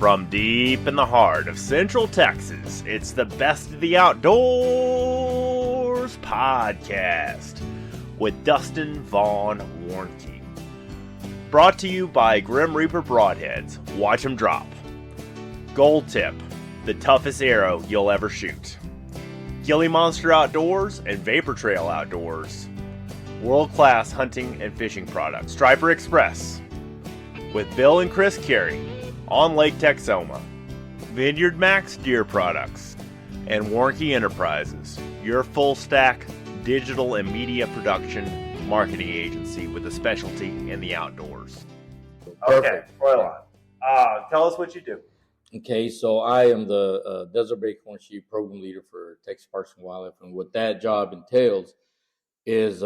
From deep in the heart of Central Texas, it's the Best of the Outdoors podcast with Dustin Vaughn Warncke. Brought to you by Grim Reaper Broadheads. Watch them drop. Gold Tip, the toughest arrow you'll ever shoot. Gilly Monster Outdoors and Vapor Trail Outdoors. World-class hunting and fishing products. Striper Express. With Bill and Chris Carey on Lake Texoma. Vineyard Max Deer Products. And Warncke Enterprises, your full-stack digital and media production marketing agency with a specialty in the outdoors. Okay, Froylan, tell us what you do. Okay, so I am the Desert Bighorn Sheep program leader for Texas Parks and Wildlife, and what that job entails is,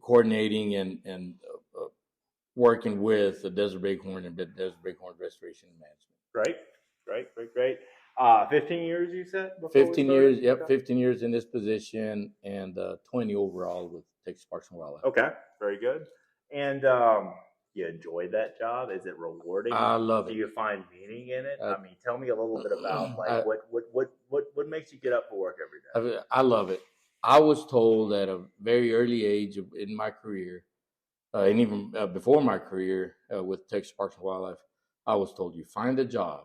coordinating and working with the Desert Bighorn and Desert Bighorn Restoration and Management. Great. 15 years, you said? 15 years, yep, 15 years in this position, and 20 overall with Texas Parks and Wildlife. Okay, very good. And you enjoyed that job? Is it rewarding? I love it. Do you find meaning in it? Tell me a little bit about what makes you get up for work every day? I love it. I was told at a very early age in my career, and even before my career with Texas Parks and Wildlife, I was told you find a job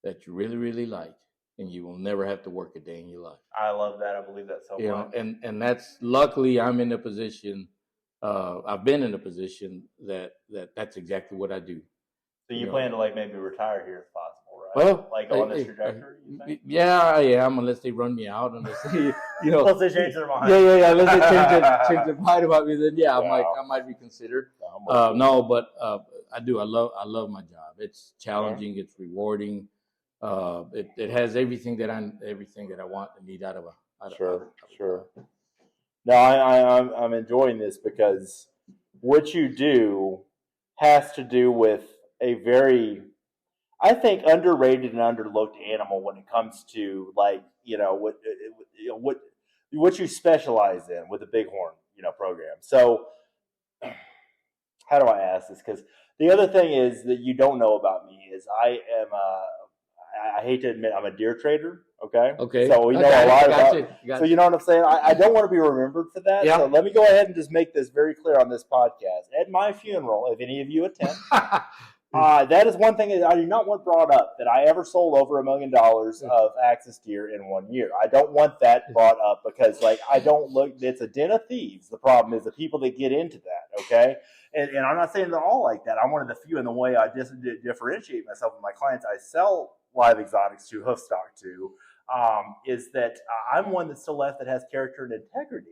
that you really, really like, and you will never have to work a day in your life. I love that. I believe that so much. And that's, luckily I'm in a position. I've been in a position that's exactly what I do. So you plan to maybe retire here if possible, right? Well, on this trajectory, you think? Yeah, I am, unless they run me out, unless they, unless they change their mind. Yeah, unless they change their mind about me, then I might reconsider. But I do. I love my job. It's challenging. It's rewarding. It has everything that I want and need out of a. Sure. No, I'm enjoying this because what you do has to do with a very, I think, underrated and underlooked animal when it comes to what you specialize in with the Bighorn program. So how do I ask this? Because the other thing is that you don't know about me is I hate to admit I'm a deer trader. Okay. So we know a lot about. So you know what I'm saying. I don't want to be remembered for that. Yeah. So let me go ahead and just make this very clear on this podcast. At my funeral, if any of you attend, that is one thing that I do not want brought up, that I ever sold over $1 million of axis deer in 1 year. I don't want that brought up because I don't look. It's a den of thieves. The problem is the people that get into that. Okay. And I'm not saying they're all like that. I'm one of the few in the way I just differentiate myself with my clients. I sell live exotics to, hoof stock to. Is that I'm one that's still left that has character and integrity,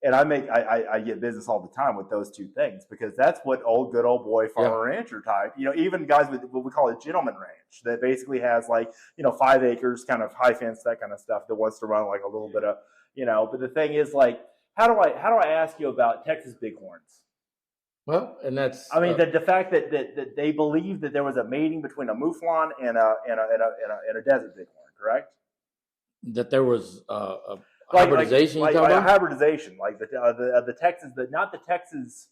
and I get business all the time with those two things because that's what good old boy farmer rancher type, even guys with what we call a gentleman ranch that basically has 5 acres, kind of high fence, that kind of stuff, that wants to run a little bit of But the thing is, how do I ask you about Texas Bighorns? Well, and that's the fact that they believe that there was a mating between a mouflon and a desert bighorn, correct? That there was a hybridization. A hybridization, the Texas, not the Texas,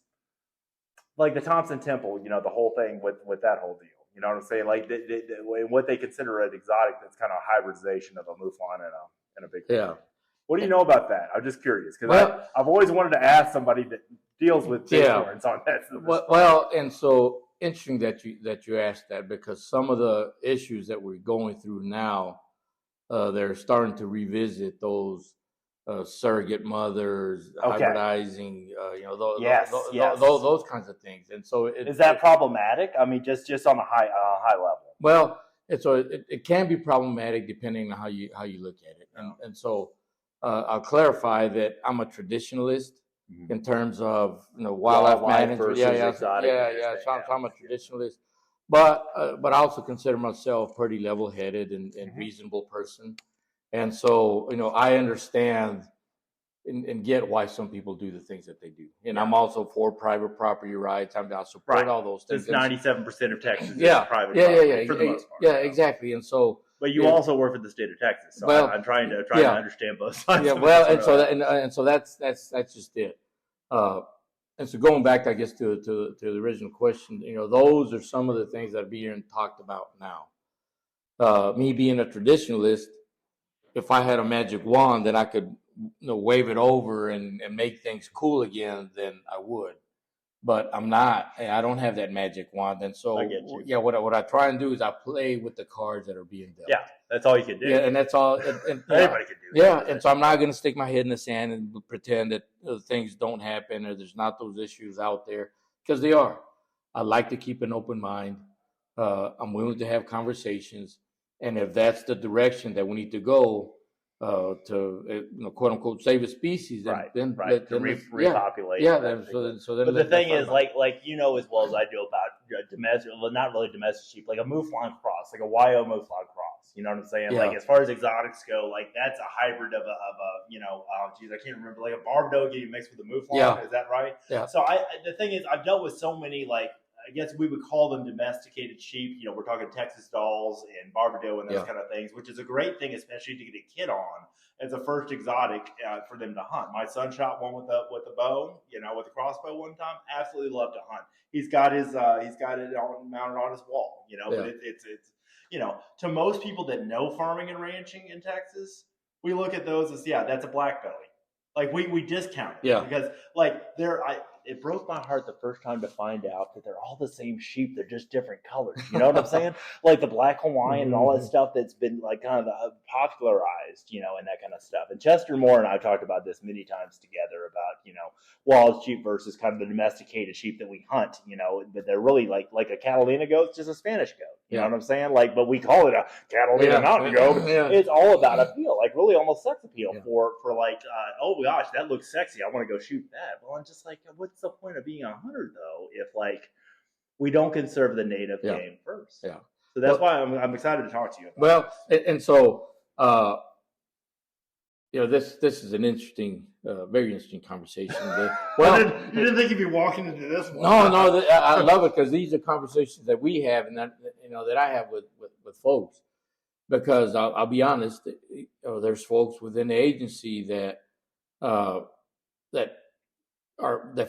the Thompson Temple. The whole thing with that whole deal. You know what I'm saying? What they consider an exotic, that's kind of a hybridization of a mouflon and a bighorn. Yeah. What do you know about that? I'm just curious because I've always wanted to ask somebody that deals with bighorns on that. And so interesting that you asked that, because some of the issues that we're going through now. They're starting to revisit those surrogate mothers, hybridizing, those kinds of things. And so, is that problematic? Just on a high level. Well, it can be problematic depending on how you look at it. And so, I'll clarify that I'm a traditionalist in terms of wildlife management. So I'm a traditionalist. But I also consider myself pretty level-headed and reasonable person, and so I understand and get why some people do the things that they do. And I'm also for private property rights. I support all those things. Since 97% of Texas is private property for the most part. Yeah, exactly. And so, but you also work for the state of Texas, so I'm trying to understand both sides. Yeah, so that's just it. And so going back, I guess, to the original question, those are some of the things that are being talked about now. Me being a traditionalist, if I had a magic wand that I could wave it over and make things cool again, then I would. But I'm not. I don't have that magic wand, and so what I try and do is I play with the cards that are being dealt. Yeah, that's all you can do. Yeah, and that's all. And anybody can do. Yeah, and so I'm not going to stick my head in the sand and pretend that things don't happen or there's not those issues out there, because they are. I like to keep an open mind. I'm willing to have conversations, and if that's the direction that we need to go to quote unquote save a species, then repopulate. Yeah. But the thing is, like as well as I do about domestic, well, not really domestic sheep, like a mouflon cross, like a YO mouflon cross. You know what I'm saying? Yeah. Like as far as exotics go, like that's a hybrid of a I can't remember, like a Barbadogie mixed with a mouflon. Yeah. Is that right? Yeah. So the thing is, I've dealt with so many, like, I guess we would call them domesticated sheep. We're talking Texas dolls and Barbadoe and those kind of things, which is a great thing, especially to get a kid on as a first exotic for them to hunt. My son shot one with a bow, with a crossbow one time. Absolutely loved to hunt. He's got it mounted on his wall. But it's to most people that know farming and ranching in Texas, we look at those as that's a black belly. Like we discount it because it broke my heart the first time to find out that they're all the same sheep. They're just different colors. You know what I'm saying? Like the black Hawaiian and all that stuff that's been like kind of popularized, and that kind of stuff. And Chester Moore and I have talked about this many times together about, wild sheep versus kind of the domesticated sheep that we hunt, but they're really like a Catalina goat's just a Spanish goat. You know what I'm saying? Like, but we call it a Catalina mountain goat. Yeah. It's all about appeal, like really almost sex appeal for like, oh gosh, that looks sexy. I want to go shoot that. Well, I'm just like, what's the point of being a hunter though if like we don't conserve the native game first? Yeah. So that's why I'm excited to talk to you about this. And so this is an interesting, very interesting conversation. Well, you didn't think you'd be walking into this one? No, I love it because these are conversations that we have and that that I have with folks. Because I'll be honest, there's folks within the agency that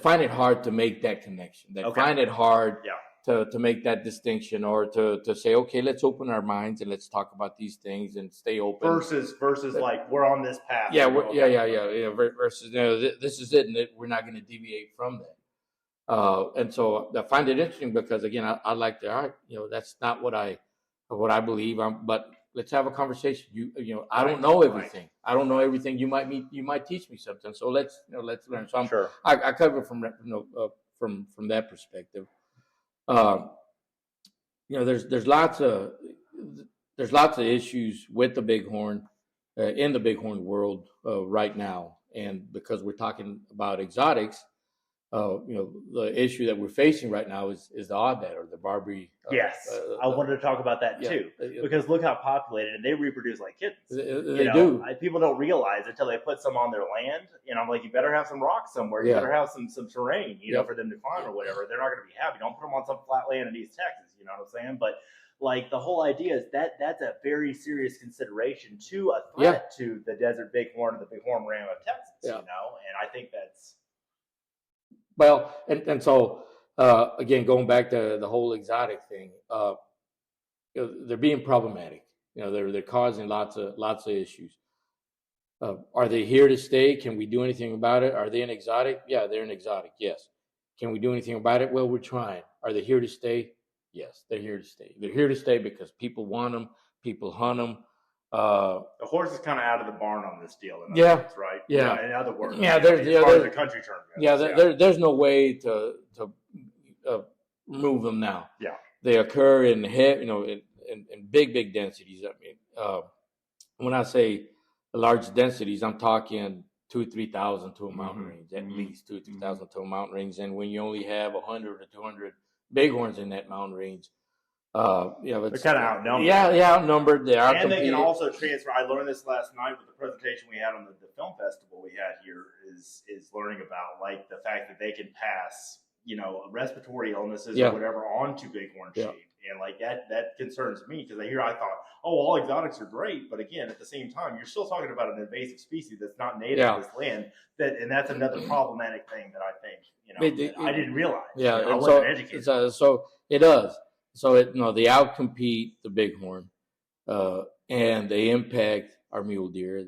find it hard to make that connection. That find it hard to make that distinction, or to say, okay, let's open our minds and let's talk about these things and stay open. Versus like we're on this path. Versus this is it, and we're not going to deviate from that. And so I find it interesting because again, I like to that's not what I believe. But let's have a conversation. I don't know everything. Right. I don't know everything. You might teach me something. So let's learn. So I cover from that perspective. There's lots of issues with the bighorn in the bighorn world right now, and because we're talking about exotics, the issue that we're facing right now is the Aoudad or the Barbary. Yes, I wanted to talk about that too, because look how populated, and they reproduce like kittens. They do. People don't realize until they put some on their land. I'm like, you better have some rocks somewhere. You better have some terrain, for them to climb or whatever. They're not going to be happy. Don't put them on some flat land in East Texas. You know what I'm saying? But like the whole idea is that's a very serious consideration to a threat to the desert bighorn or the bighorn ram of Texas. And I think that's. Well, and so again, going back to the whole exotic thing, they're being problematic. They're causing lots of issues. Are they here to stay? Can we do anything about it? Are they an exotic? Yeah, they're an exotic. Yes. Can we do anything about it? Well, we're trying. Are they here to stay? Yes, they're here to stay. They're here to stay because people want them. People hunt them. The horse is kind of out of the barn on this deal. In words, right? Yeah. In other words, there's the country term goes. There's no way to remove them now. Yeah, they occur in big densities. I mean, when I say large densities, I'm talking 2,000-3,000 to a mountain range, at least 2,000-3,000 to a mountain range. And when you only have 100 or 200 bighorns in that mountain range. They're kind of outnumbered. Yeah, outnumbered. And they can also transfer. I learned this last night with the presentation we had on the film festival we had here is learning about like the fact that they can pass, respiratory illnesses Yeah. or whatever onto bighorn Yeah. sheep. And like that concerns me because I thought, oh, all exotics are great, but again, at the same time, you're still talking about an invasive species that's not native Yeah. to this land. And that's another problematic thing that I think I didn't realize. Yeah, I and wasn't educated. So it does. So they outcompete the bighorn, and they impact our mule deer.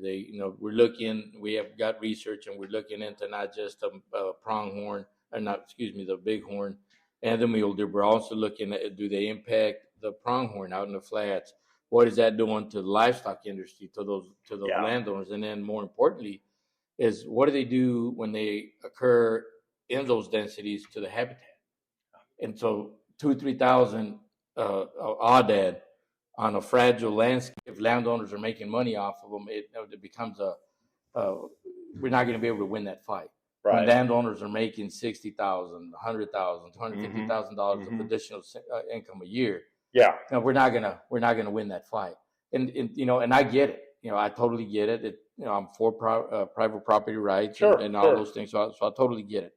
We have got research, and we're looking into not just the pronghorn, the bighorn and the mule deer. We're also looking at, do they impact the pronghorn out in the flats? What is that doing to the livestock industry, to those landowners? And then more importantly, is what do they do when they occur in those densities to the habitat? And so 2,000-3,000 Aoudad on a fragile landscape, if landowners are making money off of them, it becomes we're not going to be able to win that fight. Right. When landowners are making $60,000, $100,000, $250,000 of additional income a year, we're not gonna win that fight. And I get it. I totally get it. I'm for private property rights and all those things. So I totally get it.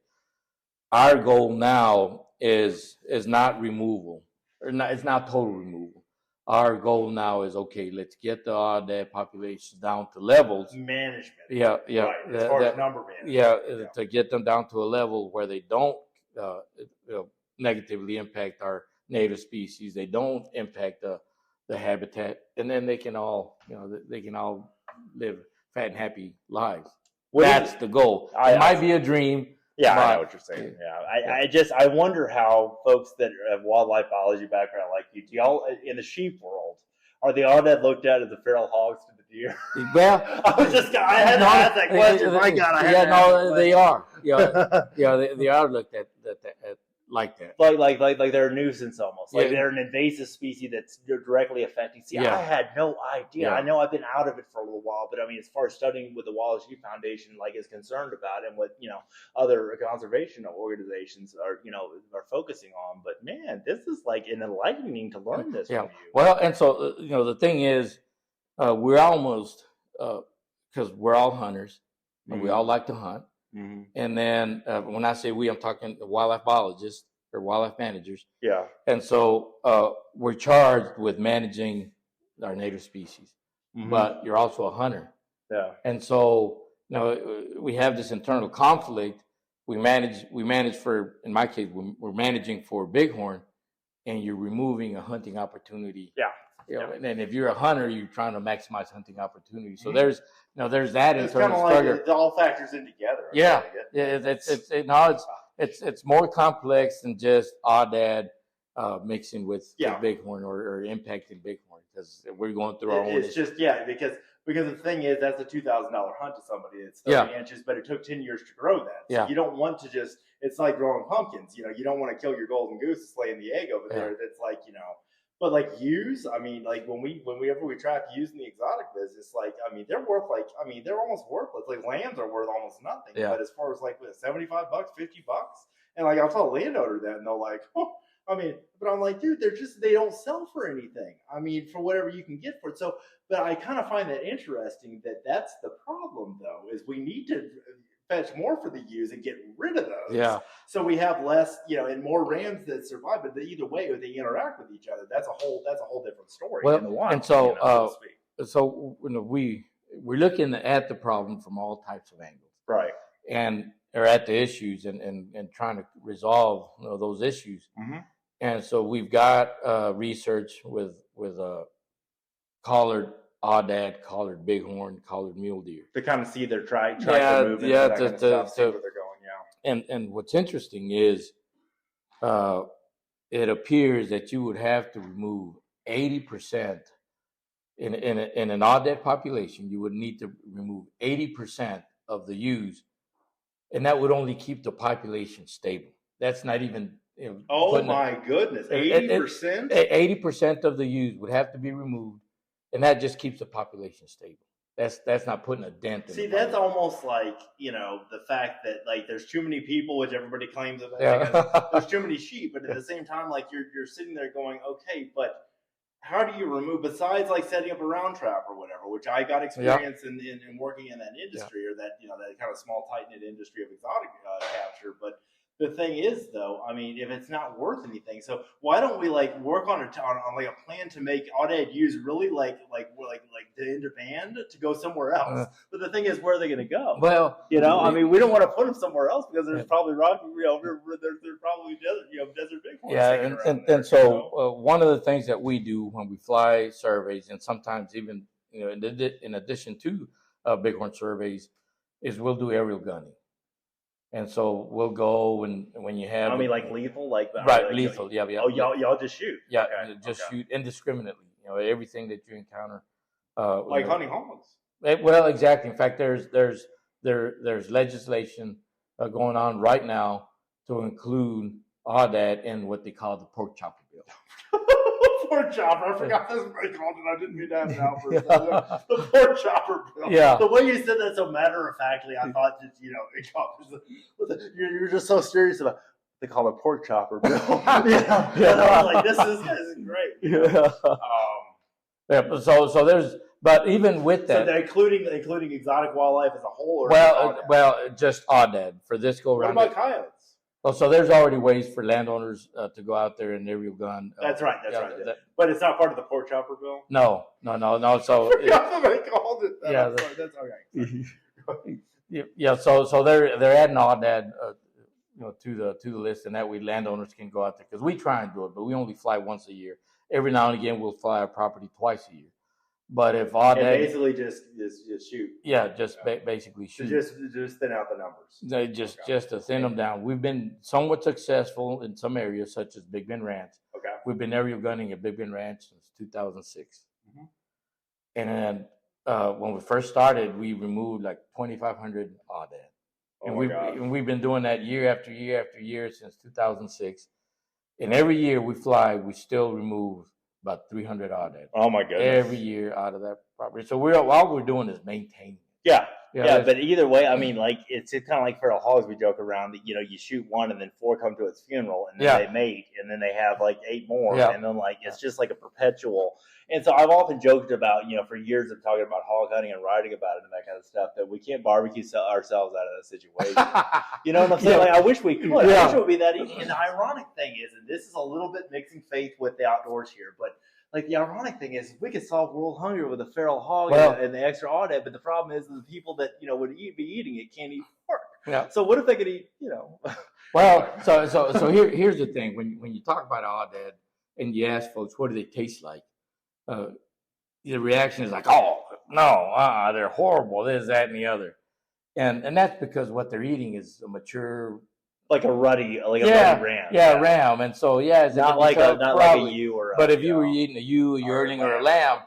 Our goal now is not removal, it's not total removal. Our goal now is, okay, let's get the Aoudad population down to levels. Management. Yeah. Right. As far as number management. To get them down to a level where they don't negatively impact our native species. They don't impact the habitat, and then they can all live fat and happy lives. That's the goal. It might be a dream. Yeah, I know what you're saying. Yeah, I wonder how folks that have wildlife biology background like you, do y'all in the sheep world, are the Aoudad looked at as the feral hogs to the deer? Well, I had to ask that question. My God, they are. They are looked at like that. Like they're a nuisance almost. Like they're an invasive species that's directly affecting. See, I had no idea. I know I've been out of it for a little while, but I mean, as far as studying what the Wild Sheep Foundation is concerned about, and what other conservation organizations are focusing on. But man, this is enlightening to learn this from you. Well, and so the thing is, we're almost because we're all hunters, and we all like to hunt. Mm-hmm. And then when I say we, I'm talking wildlife biologists or wildlife managers. Yeah. And so we're charged with managing our native species, but you're also a hunter. Yeah. And so we have this internal conflict. We manage for, in my case, we're managing for bighorn, and you're removing a hunting opportunity. Yeah. And if you're a hunter, you're trying to maximize hunting opportunities. So there's that internal struggle. It all factors in together. Yeah, it's more complex than just Aoudad mixing with bighorn or impacting bighorn, because we're going through our own. It's just because the thing is, that's a $2,000 hunt to somebody that's 30 inches, but it took 10 years to grow that. So you don't want to just. It's like growing pumpkins. You don't want to kill your golden goose that's laying the egg over there. That's But ewes, I mean, whenever we trap ewes in the exotic business, they're worth they're almost worthless. Lambs are worth almost nothing. Yeah. But as far as with $75, $50, and I'll tell a landowner that, and they're like, oh, but I'm like, dude, they don't sell for anything. For whatever you can get for it. So, but I kind of find that interesting that's the problem though, is we need to fetch more for the ewes and get rid of those. Yeah. So we have less, and more rams that survive. But either way, if they interact with each other, that's a whole different story. Well, in the wild, and so we're looking at the problem from all types of angles, right? And are at the issues and trying to resolve those issues. Mm-hmm. And so we've got research with collared Aoudad, collared bighorn, collared mule deer, to kind of see their track movement, see where they're going. And what's interesting is, it appears that you would have to remove 80% in an Aoudad population. You would need to remove 80% of the ewes, and that would only keep the population stable. That's not even. Oh my goodness, 80%. 80% of the ewes would have to be removed. And that just keeps the population stable. That's not putting a dent in. See, that's almost like the fact that there's too many people, which everybody claims of it. There's too many sheep, but at the same time, you're sitting there going, okay, but how do you remove, besides setting up a round trap or whatever, which I got experience in working in that industry, or that that kind of small tight knit industry of exotic capture, but the thing is, though, I mean, if it's not worth anything, so why don't we like work on like a plan to make Aoudad ewes really like the end band to go somewhere else? But the thing is, where are they going to go? Well, I mean, we don't want to put them somewhere else because there's probably rocky, there's probably desert bighorns. Yeah, and so one of the things that we do when we fly surveys, and sometimes even in addition to bighorn surveys, is we'll do aerial gunning. And so we'll go and when you have, I mean, like lethal, like right, lethal, yeah. Oh, y'all just shoot, yeah, just shoot indiscriminately. Everything that you encounter, like hunting hogs. Well, exactly. In fact, there's legislation going on right now to include Aoudad in what they call the pork chopper bill. Pork chopper. I forgot this was called it. I didn't mean to have it out for a second. The pork chopper bill. Yeah. The way you said that so matter of factly, I thought that you're just so serious about. They call it pork chopper bill. And I was like, this is great. Yeah. Yeah. So there's, but even with that, so including exotic wildlife as a whole. Or just Aoudad for this go around. What about coyotes? Oh, so there's already ways for landowners to go out there and aerial gun. That's right. But it's not part of the pork chopper bill. No. So they called it that. Yeah, that's okay. Yeah. So they're adding Aoudad, to the list, and that way landowners can go out there because we try and do it, but we only fly once a year. Every now and again, we'll fly our property twice a year. But if Aoudad, basically just shoot. Yeah, basically shoot. So just thin out the numbers. They just to thin them down. We've been somewhat successful in some areas, such as Big Bend Ranch. Okay. We've been aerial gunning at Big Bend Ranch since 2006. Mm-hmm. And then when we first started, we removed like 2,500 Aoudad. And we've been doing that year after year after year since 2006. And every year we fly, we still remove about 300 Aoudad. Oh my goodness! Every year out of that property. So all we're doing is maintaining. Yeah. But either way, I mean, like it's kind of like feral hogs. We joke around that you shoot one and then 4 come to its funeral and then they mate and then they have like 8 more and then like it's just like a perpetual. And so I've often joked about for years of talking about hog hunting and writing about it and that kind of stuff that we can't barbecue ourselves out of that situation. You know what I'm saying? Like I wish we could. I wish it would be that easy. And the ironic thing is, and this is a little bit mixing faith with the outdoors here, but. Like the ironic thing is, we could solve world hunger with a feral hog and the extra Aoudad, but the problem is the people that would be eating it can't eat pork. Yeah. So what if they could eat? Well, so here's the thing: when you talk about Aoudad and you ask folks what do they taste like, the reaction is like, oh no, they're horrible. This, that, and the other, and that's because what they're eating is a mature. Like a ruddy ram. Yeah, ram. And so, not like a ewe or but if you were eating a ewe, a yearling, or a lamb,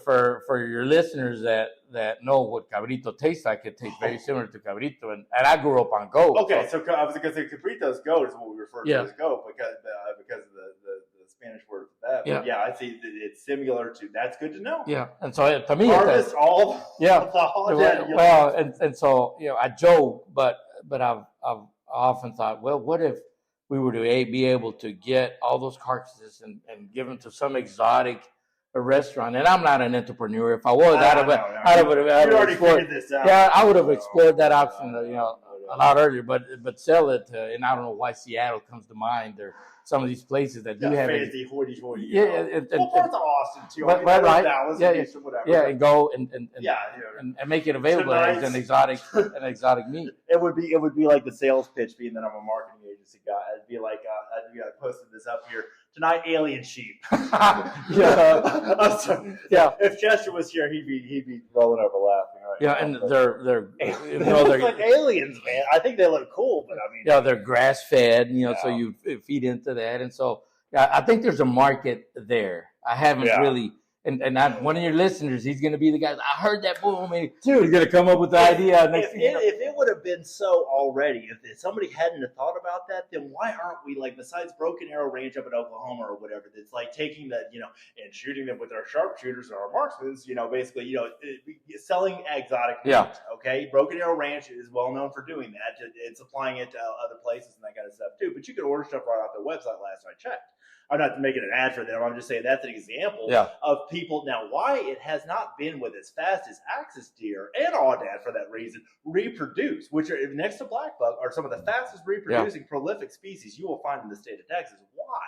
for your listeners that know what cabrito tastes like, it tastes very similar to cabrito. And I grew up on goat. Okay, so I was going to say cabrito's goat is what we refer to as goat because of the Spanish word for that. But I see that it's similar to. That's good to know. Yeah, and so to me, harvest all. Yeah. Well, and so I joke, but I've often thought, well, what if we were to be able to get all those carcasses and give them to some exotic restaurant? And I'm not an entrepreneur. If I was, I would have explored this out. Yeah, I would have explored that option, a lot earlier. But sell it, and I don't know why Seattle comes to mind, or some of these places that do have fancy hoity-toity. Yeah, and parts of Austin too. But right, Dallas, Houston, whatever. Yeah, and go and make it available as an exotic meat. It would be like the sales pitch being that I'm a marketing agency guy. I'd be like I posted this up here tonight. Alien sheep. If Chester was here, he'd be rolling over laughing. Right? Yeah, and they're they're like aliens, man. I think they look cool, but I mean, they're grass fed. So you feed into that, and so I think there's a market there. I haven't really. And one of your listeners, he's going to be the guy. I heard that boom, and he's going to come up with the idea. If it would have been so already, if somebody hadn't have thought about that, then why aren't we like besides Broken Arrow Range up in Oklahoma or whatever? That's like taking that and shooting them with our sharpshooters and our marksmen. Basically selling exotic meat. Yeah. Okay, Broken Arrow Ranch is well known for doing that. It's applying it to other places and that kind of stuff too. But you can order stuff right off their website. Last I checked. I'm not making an ad for them. I'm just saying that's an example of people now why it has not been with as fast as axis deer and aoudad for that reason reproduce, which are next to black buck are some of the fastest reproducing prolific species you will find in the state of Texas. Why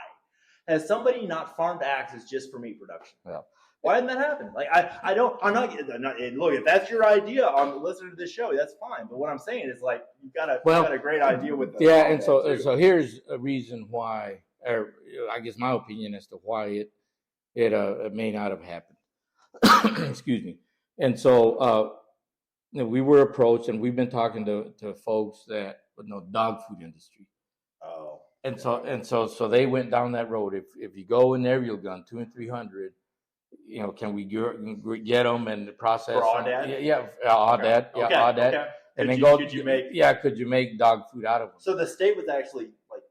has somebody not farmed axis just for meat production? Yeah. Why didn't that happen? Like I'm not. Look, if that's your idea on listening to this show, that's fine. But what I'm saying is, like, you've got a great idea with the and so here's a reason why, or I guess my opinion as to why it may not have happened. Excuse me. And so we were approached, and we've been talking to folks that dog food industry. Oh. And so they went down that road. If you go in there, you'll gun 200 and 300. Can we get them and the process? For aoudad? Yeah, aoudad. Okay. Yeah, aoudad. Okay. And then could you make dog food out of them? So the state was actually like.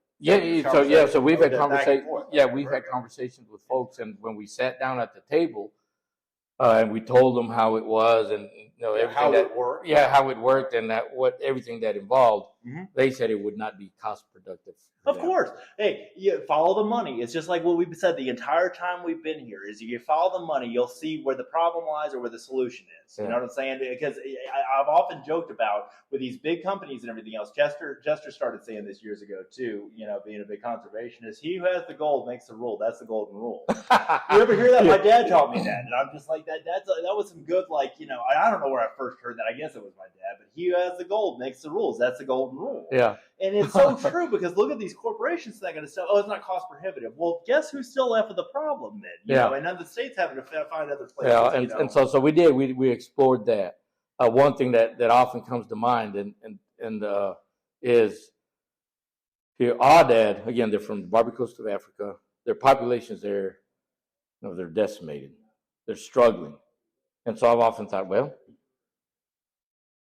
So we've had conversations. Yeah, we've had conversations with folks, and when we sat down at the table, and we told them how it was, and everything how it worked. Yeah, how it worked, and everything that involved. Mm-hmm. They said it would not be cost productive. Of course. Hey, you follow the money. It's just like what we've said the entire time we've been here is you follow the money, you'll see where the problem lies or where the solution is. You know what I'm saying? Because I've often joked about with these big companies and everything else. Jester started saying this years ago too, being a big conservationist. He who has the gold makes the rule. That's the golden rule. You ever hear that? My dad taught me that. And I'm just like, that was some good, I don't know where I first heard that. I guess it was my dad. But he who has the gold makes the rules. That's the golden rule. Yeah. And it's so true because look at these corporations that are going to say, it's not cost prohibitive. Well, guess who's still left with the problem then? You know, and then the state's having to find other places. Yeah, and so we did. We explored that. One thing that often comes to mind is here, aoudad, again, they're from the Barbary Coast of Africa. Their populations there, they're decimated. They're struggling. And so I've often thought, well,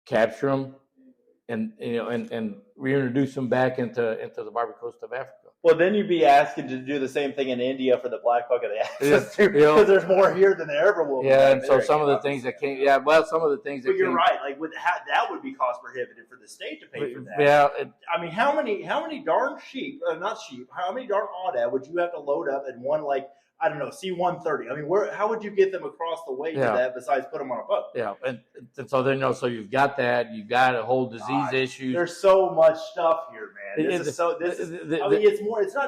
capture them and reintroduce them back into the Barbary Coast of Africa. Well, then you'd be asking to do the same thing in India for the black buck of the axis too, because there's more here than there ever will be. Yeah, and so some of the things that came. Yeah, well, some of the things that. But you're right. Like that would be cost prohibitive for the state to pay for that. Yeah. I mean, how many darn sheep? Not sheep. How many darn aoudad would you have to load up in one I don't know, C-130. I mean, how would you get them across the way to that besides put them on a boat? Yeah, and so then so you've got that. You've got a whole disease issue. There's so much stuff here, man. It's not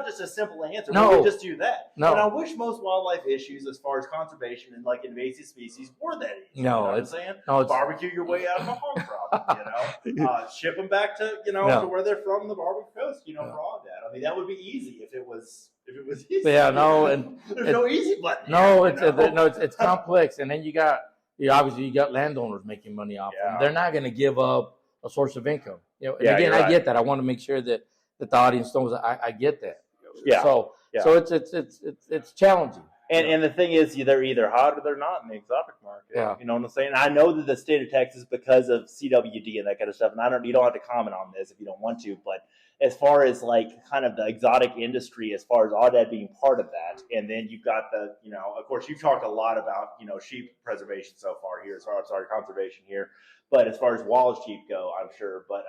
just a simple answer. No, we would just do that. No, and I wish most wildlife issues, as far as conservation and invasive species, were that easy. No, you know what I'm saying? Barbecue your way out of a hog problem. Ship them back to to where they're from, the Barbary Coast. For aoudad. I mean, that would be easy if it was easy. Yeah, no, and there's no easy button. No, it's complex, and then you got landowners making money off them. They're not going to give up a source of income. Again, I get that. I want to make sure that the audience knows I get that. Yeah. So it's challenging. And the thing is, they're either hot or they're not in the exotic market. Yeah. You know what I'm saying? I know that the state of Texas, because of CWD and that kind of stuff, and you don't have to comment on this if you don't want to, but as far as kind of the exotic industry, as far as aoudad being part of that, and then you've got the, of course, you've talked a lot about, sheep preservation so far here, conservation here, but as far as wild sheep go, I'm sure, but,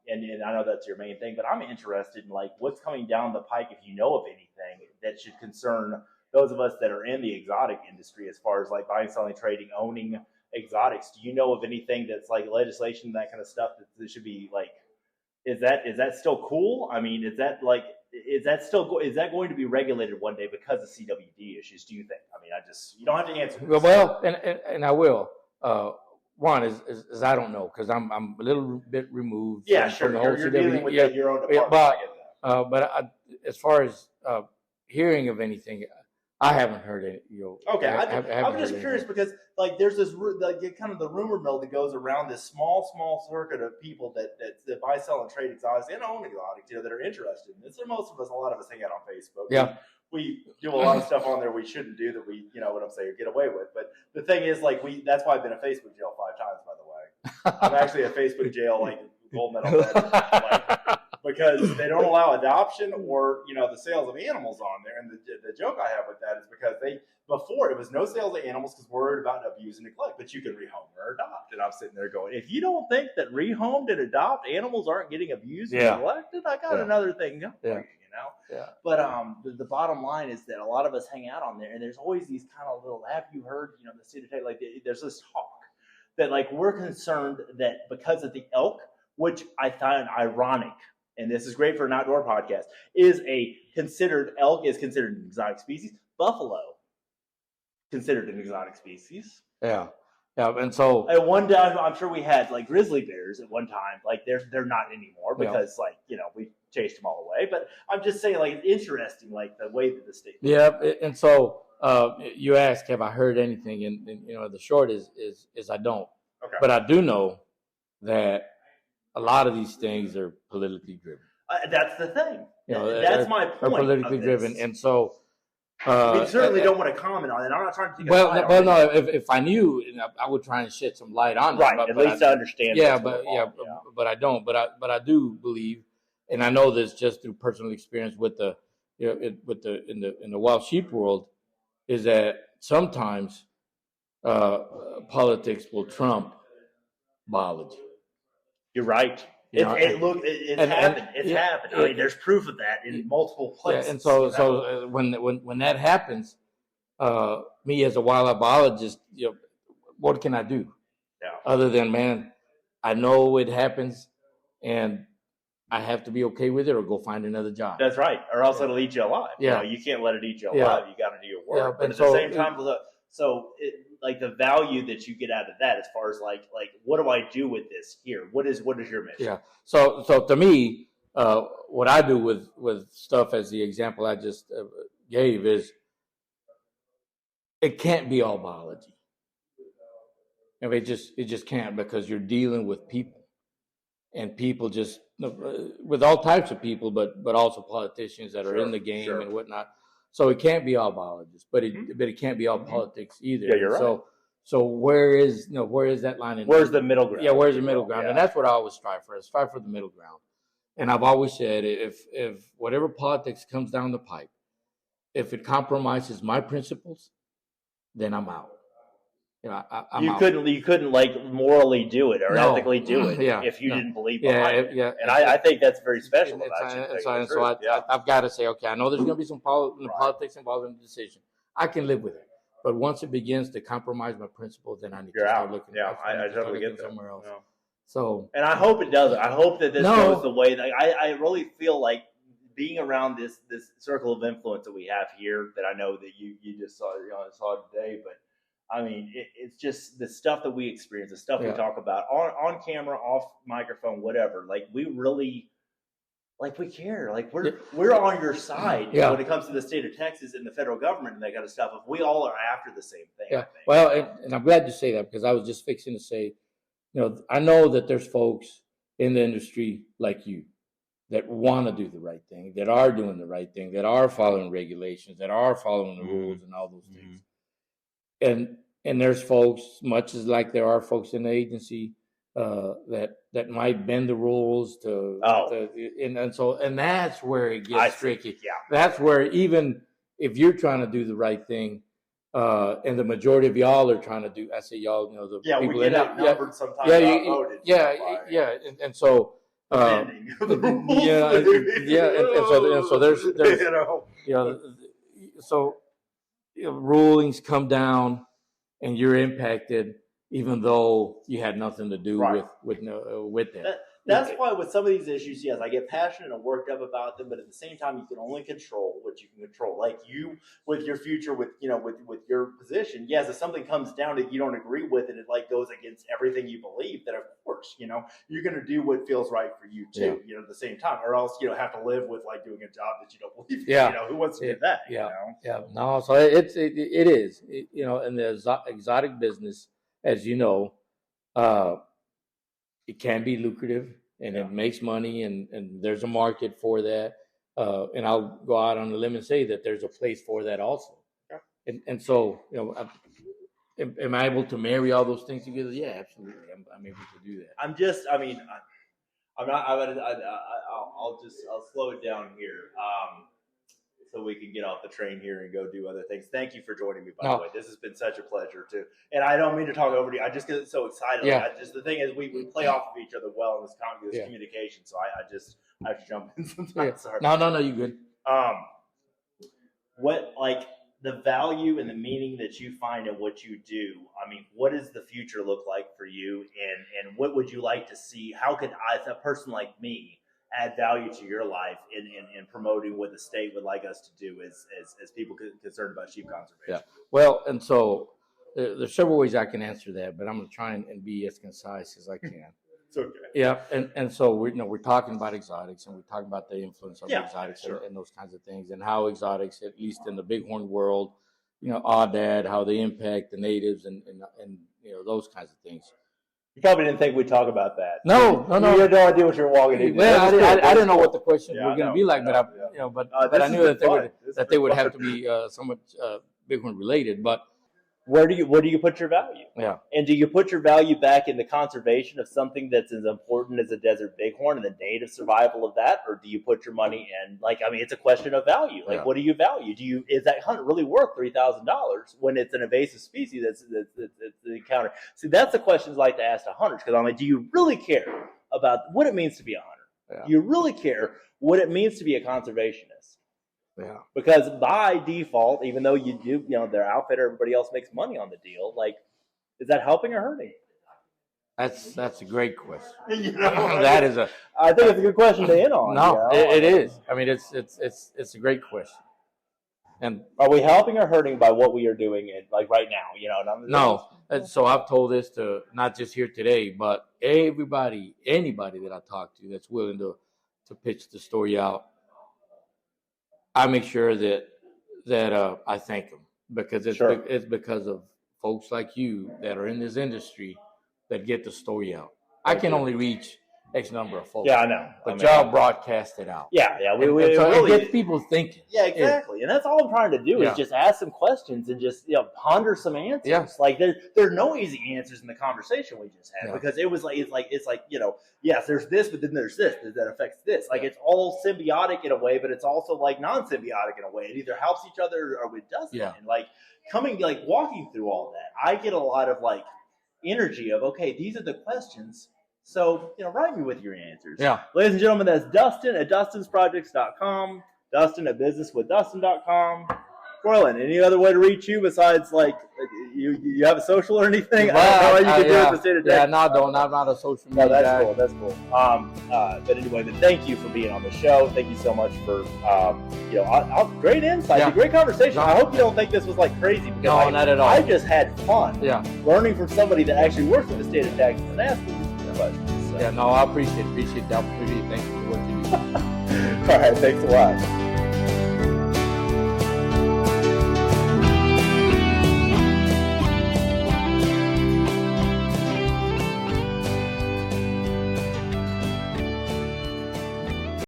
and I know that's your main thing, but I'm interested in what's coming down the pike, if you know of anything that should concern those of us that are in the exotic industry, as far as buying, selling, trading, owning exotics. Do you know of anything that's legislation, that kind of stuff that should be is that still cool? I mean, is that going to be regulated one day because of CWD issues? Do you think? I mean, you don't have to answer this. Well, and I will. One is I don't know, because I'm a little bit removed. Yeah, sure. From the whole you're CWD. Dealing with your own department. But as far as hearing of anything, I haven't heard it. Okay, I'm just curious because there's this kind of the rumor mill that goes around this small circuit of people that buy, sell, and trade exotics and own exotics, that are interested in this. And most of us, a lot of us, hang out on Facebook. Yeah, we do a lot of stuff on there we shouldn't do that we, what I'm saying, get away with. But the thing is, that's why I've been in Facebook jail 5 times, by the way. I'm actually at Facebook jail, gold medal veteran, because they don't allow adoption or the sales of animals on there. And the joke I have with that is because before it was no sales of animals because we're worried about abuse and neglect, but you can rehome or adopt. And I'm sitting there going, if you don't think that rehomed and adopt animals aren't getting abused and neglected, I got another thing going. Yeah. But the bottom line is that a lot of us hang out on there, and there's always these kind of little. Have you heard? You know, the state of Texas, like there's this talk that like we're concerned that because of the elk, which I find ironic, and this is great for an outdoor podcast, elk is considered an exotic species. Buffalo considered an exotic species. Yeah. Yeah, and so at one time, I'm sure we had like grizzly bears at one time. Like they're not anymore because like we chased them all away. But I'm just saying, like it's interesting, like the way that the state. Yeah, and so you ask, have I heard anything? And the short is I don't. Okay. But I do know that a lot of these things are politically driven. That's the thing. That's my point. Are politically driven, and so. We certainly don't want to comment on it. I'm not trying to take no. If I knew, I would try and shed some light on it. Right, at least I understand. Yeah, but I don't. But I do believe, and I know this just through personal experience with the in the wild sheep world, is that sometimes politics will trump biology. You're right. It's happened. It's happened. I mean, there's proof of that in multiple places. Yeah, and so when that happens, me as a wildlife biologist, what can I do? Yeah. Other than, man, I know it happens, and I have to be okay with it, or go find another job. That's right, or else it'll eat you alive. Yeah. You can't let it eat you alive. You got to do your work. Yeah, but at the same time, like the value that you get out of that, as far as like what do I do with this here? What is your mission? Yeah. So to me, what I do with stuff, as the example I just gave, is it can't be all biology. It just can't, because you're dealing with people, and people just with all types of people, but also politicians that are in the game and whatnot. So it can't be all biologists, but it can't be all politics either. Yeah, you're right. So where is that line? Where's the middle ground? Yeah, where's the middle ground? Yeah. And that's what I always strive for. I strive for the middle ground. And I've always said, if whatever politics comes down the pipe, if it compromises my principles, then I'm out. You couldn't like morally do it or ethically do it if you didn't believe behind it. Yeah, and I think that's very special about you. So I've got to say, okay, I know there's going to be some politics involved in the decision. I can live with it. But once it begins to compromise my principles, then I need to start looking. Yeah, I totally get that. Somewhere else. Yeah. So, and I hope it doesn't. I hope that this goes the way that I really feel like being around this circle of influence that we have here. That I know that you just saw today, but. I mean, it's just the stuff that we experience, the stuff we talk about on camera, off microphone, whatever. Like we really, we care. Like we're on your side when it comes to the state of Texas and the federal government and that kind of stuff. If we all are after the same thing. Yeah. Well, and I'm glad you say that, because I was just fixing to say, I know that there's folks in the industry like you that want to do the right thing, that are doing the right thing, that are following regulations, that are following the rules and all those things. And there's folks, much as like there are folks in the agency that might bend the rules and that's where it gets tricky. Yeah. That's where, even if you're trying to do the right thing, and the majority of y'all are trying to do, I say y'all, the people we get outnumbered sometimes. And so. And so there's so rulings come down and you're impacted, even though you had nothing to do with it. That's why with some of these issues, yes, I get passionate and worked up about them, but at the same time, you can only control what you can control. Like you, with your future, with your position, yes, if something comes down that you don't agree with, and it goes against everything you believe, then of course, you're going to do what feels right for you too. At the same time, or else have to live with doing a job that you don't believe in. Yeah. Who wants to do that? No, so it is in the exotic business, as you know. It can be lucrative, and it makes money, and there's a market for that. And I'll go out on a limb and say that there's a place for that also. Yeah. And so, am I able to marry all those things together? Yeah, absolutely. I'm able to do that. I'm not. I'll slow it down here. so we can get off the train here and go do other things. Thank you for joining me, by the way. This has been such a pleasure too. And I don't mean to talk over you. I just get so excited. Yeah. The thing is, we play off of each other well in this communication. So I have to jump in sometimes. Yeah. Sorry. No, you good. What the value and the meaning that you find in what you do? I mean, what does the future look like for you? And what would you like to see? How could a person like me add value to your life in promoting what the state would like us to do as people concerned about sheep conservation? Yeah. Well, and so there's several ways I can answer that, but I'm going to try and be as concise as I can. It's okay. Yeah. And so we're talking about exotics, and we're talking about the influence of exotics sure. and those kinds of things, and how exotics, at least in the bighorn world, Aoudad, how they impact the natives and those kinds of things. You probably didn't think we'd talk about that. No. You had no idea what you were walking into. Well, I didn't know what the questions were going to be like, but but I knew that they would have to be somewhat bighorn related. But where do you put your value? Yeah. And do you put your value back in the conservation of something that's as important as a desert bighorn and the native survival of that, or do you put your money in it's a question of value. What do you value? Is that hunt really worth $3,000 when it's an invasive species that's encountered? See, that's the questions I like to ask to hunters, because do you really care about what it means to be a hunter? Yeah. Do you really care what it means to be a conservationist? Yeah. Because by default, even though you do, their outfitter, everybody else makes money on the deal. Is that helping or hurting? That's a great question. That is I think it's a good question to end on. No, it is. I mean, it's a great question. And are we helping or hurting by what we are doing right now? No. And so I've told this to not just here today, but anybody that I talk to that's willing to pitch the story out. I make sure that I thank them, because it's because of folks like you that are in this industry that get the story out. I can only reach X number of folks. Yeah, I know. But y'all broadcast it out. Yeah. We really, it gets people thinking. Yeah, exactly. And that's all I'm trying to do is just ask some questions and just ponder some answers. Yeah. There are no easy answers in the conversation we just had, because it's like yes, there's this, but then there's this that affects this. It's all symbiotic in a way, but it's also non-symbiotic in a way. It either helps each other or it doesn't. Yeah. And walking through all that, I get a lot of energy of, okay, these are the questions. So, write me with your answers. Yeah. Ladies and gentlemen, that's Dustin at dustinsprojects.com, Dustin at businesswithdustin.com. Froylan, any other way to reach you besides, you have a social or anything? Well, I don't know how you can do it the state of Texas. I'm not a social media guy. That's cool. But anyway, thank you for being on the show. Thank you so much for, great insight, great conversation. I hope you don't think this was crazy, because no, not at all. I just had fun learning from somebody that actually works in the state of Texas and asking these questions. So. Yeah, no, I appreciate the opportunity. Thank you for what you do. All right, thanks a lot.